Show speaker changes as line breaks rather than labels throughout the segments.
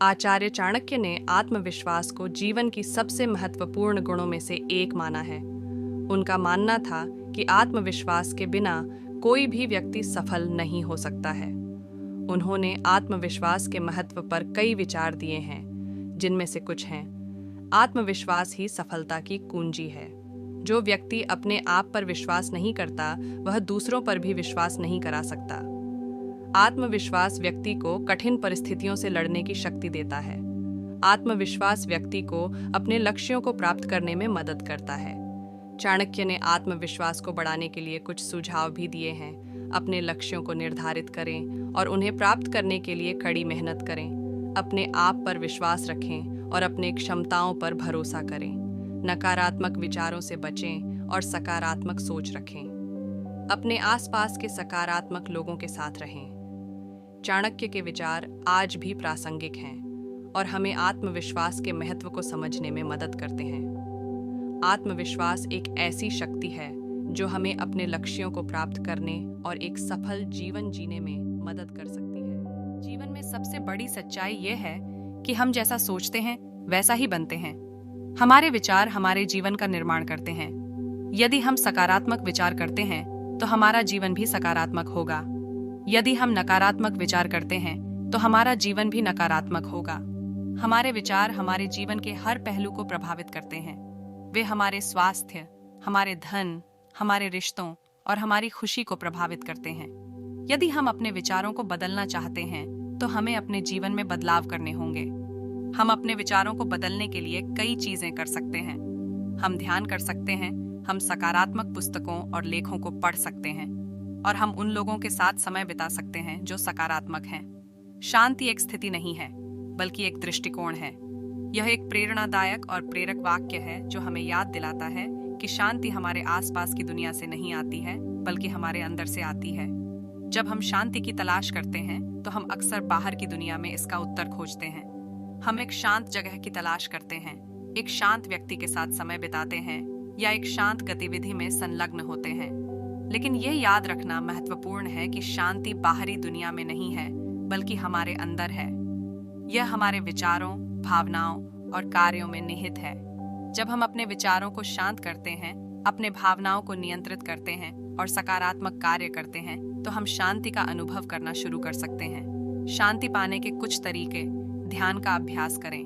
आचार्य चाणक्य ने आत्मविश्वास को जीवन की सबसे महत्वपूर्ण गुणों में से एक माना है। उनका मानना था कि आत्मविश्वास के बिना कोई भी व्यक्ति सफल नहीं हो सकता है। उन्होंने आत्मविश्वास के महत्व पर कई विचार दिए हैं, जिनमें से कुछ हैं: आत्मविश्वास ही सफलता की कुंजी है। जो व्यक्ति अपने आप पर विश्वास नहीं करता, वह दूसरों पर भी विश्वास नहीं करा सकता। आत्मविश्वास व्यक्ति को कठिन परिस्थितियों से लड़ने की शक्ति देता है। आत्मविश्वास व्यक्ति को अपने लक्ष्यों को प्राप्त करने में मदद करता है। चाणक्य ने आत्मविश्वास को बढ़ाने के लिए कुछ सुझाव भी दिए हैं। अपने लक्ष्यों को निर्धारित करें और उन्हें प्राप्त करने के लिए कड़ी मेहनत करें। अपने आप पर विश्वास रखें और अपने क्षमताओं पर भरोसा करें। नकारात्मक विचारों से बचें और सकारात्मक सोच रखें। अपने आसपास के सकारात्मक लोगों के साथ रहें। चाणक्य के विचार आज भी प्रासंगिक हैं और हमें आत्मविश्वास के महत्व को समझने में मदद करते हैं। आत्मविश्वास एक ऐसी शक्ति है जो हमें अपने लक्ष्यों को प्राप्त करने और एक सफल जीवन जीने में मदद कर सकती है। जीवन में सबसे बड़ी सच्चाई यह है कि हम जैसा सोचते हैं वैसा ही बनते हैं। हमारे विचार हमारे जीवन का निर्माण करते हैं। यदि हम सकारात्मक विचार करते हैं तो हमारा जीवन भी सकारात्मक होगा। यदि हम नकारात्मक विचार करते हैं तो हमारा जीवन भी नकारात्मक होगा। हमारे विचार हमारे जीवन के हर पहलू को प्रभावित करते हैं। वे हमारे स्वास्थ्य, हमारे धन, हमारे रिश्तों और हमारी खुशी को प्रभावित करते हैं। यदि हम अपने विचारों को बदलना चाहते हैं तो हमें अपने जीवन में बदलाव करने होंगे। हम अपने विचारों को बदलने के लिए कई चीजें कर सकते हैं। हम ध्यान कर सकते हैं, हम सकारात्मक पुस्तकों और लेखों को पढ़ सकते हैं और हम उन लोगों के साथ समय बिता सकते हैं जो सकारात्मक हैं। शांति एक स्थिति नहीं है, बल्कि एक दृष्टिकोण है। यह एक प्रेरणादायक और प्रेरक वाक्य है जो हमें याद दिलाता है कि शांति हमारे आसपास की दुनिया से नहीं आती है, बल्कि हमारे अंदर से आती है। जब हम शांति की तलाश करते हैं तो हम अक्सर बाहर की दुनिया में इसका उत्तर खोजते हैं। हम एक शांत जगह की तलाश करते हैं, एक शांत व्यक्ति के साथ समय बिताते हैं या एक शांत गतिविधि में संलग्न होते हैं। लेकिन यह याद रखना महत्वपूर्ण है कि शांति बाहरी दुनिया में नहीं है, बल्कि हमारे अंदर है। यह हमारे विचारों, भावनाओं और कार्यों में निहित है। जब हम अपने विचारों को शांत करते हैं, अपने भावनाओं को नियंत्रित करते हैं और सकारात्मक कार्य करते हैं, तो हम शांति का अनुभव करना शुरू कर सकते हैं। शांति पाने के कुछ तरीके: ध्यान का अभ्यास करें।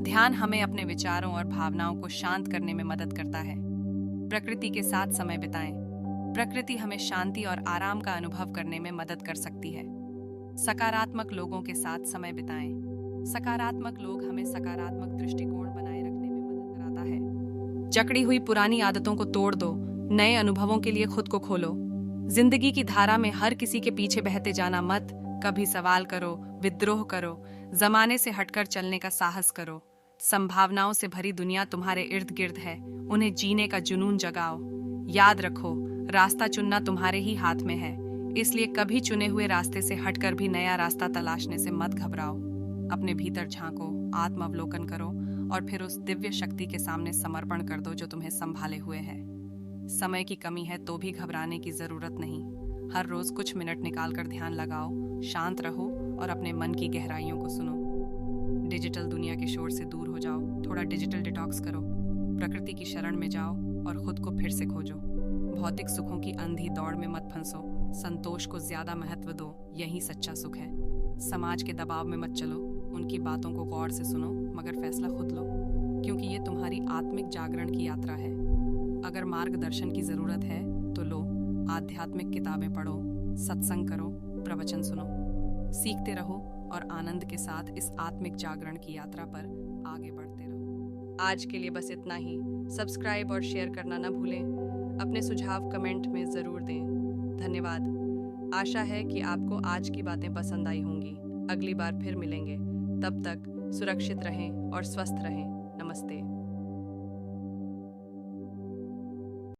ध्यान हमें अपने विचारों और भावनाओं को शांत करने में मदद करता है। प्रकृति के साथ समय बिताएं। प्रकृति हमें शांति और आराम का अनुभव करने में मदद कर सकती है। सकारात्मक लोगों के साथ समय बिताएं। सकारात्मक लोग हमें सकारात्मक दृष्टिकोण बनाए रखने में मदद कराता है। जकड़ी हुई पुरानी आदतों को तोड़ दो, नए अनुभवों के लिए खुद को खोलो। जिंदगी की धारा में हर किसी के पीछे बहते जाना मत। कभी सवाल करो, विद्रोह करो, जमाने से हटकर चलने का साहस करो। संभावनाओं से भरी दुनिया तुम्हारे इर्द गिर्द है, उन्हें जीने का जुनून जगाओ। याद रखो, रास्ता चुनना तुम्हारे ही हाथ में है, इसलिए कभी चुने हुए रास्ते से हटकर भी नया रास्ता तलाशने से मत घबराओ। अपने भीतर झांको, आत्मावलोकन करो और फिर उस दिव्य शक्ति के सामने समर्पण कर दो जो तुम्हें संभाले हुए है। समय की कमी है तो भी घबराने की जरूरत नहीं। हर रोज कुछ मिनट निकालकर ध्यान लगाओ, शांत रहो और अपने मन की गहराइयों को सुनो। डिजिटल दुनिया के शोर से दूर हो जाओ, थोड़ा डिजिटल डिटॉक्स करो, प्रकृति की शरण में जाओ और खुद को फिर से खोजो। भौतिक सुखों की अंधी दौड़ में मत फंसो, संतोष को ज्यादा महत्व दो, यही सच्चा सुख है। समाज के दबाव में मत चलो, उनकी बातों को गौर से सुनो, मगर फैसला खुद लो, क्योंकि ये तुम्हारी आत्मिक जागरण की यात्रा है। अगर मार्गदर्शन की जरूरत है तो लो, आध्यात्मिक किताबें पढ़ो, सत्संग करो, प्रवचन सुनो। सीखते रहो और आनंद के साथ इस आत्मिक जागरण की यात्रा पर आगे बढ़ते रहो। आज के लिए बस इतना ही। सब्सक्राइब और शेयर करना ना भूलें। अपने सुझाव कमेंट में ज़रूर दें। धन्यवाद। आशा है कि आपको आज की बातें पसंद आई होंगी। अगली बार फिर मिलेंगे। तब तक सुरक्षित रहें और स्वस्थ रहें। नमस्ते।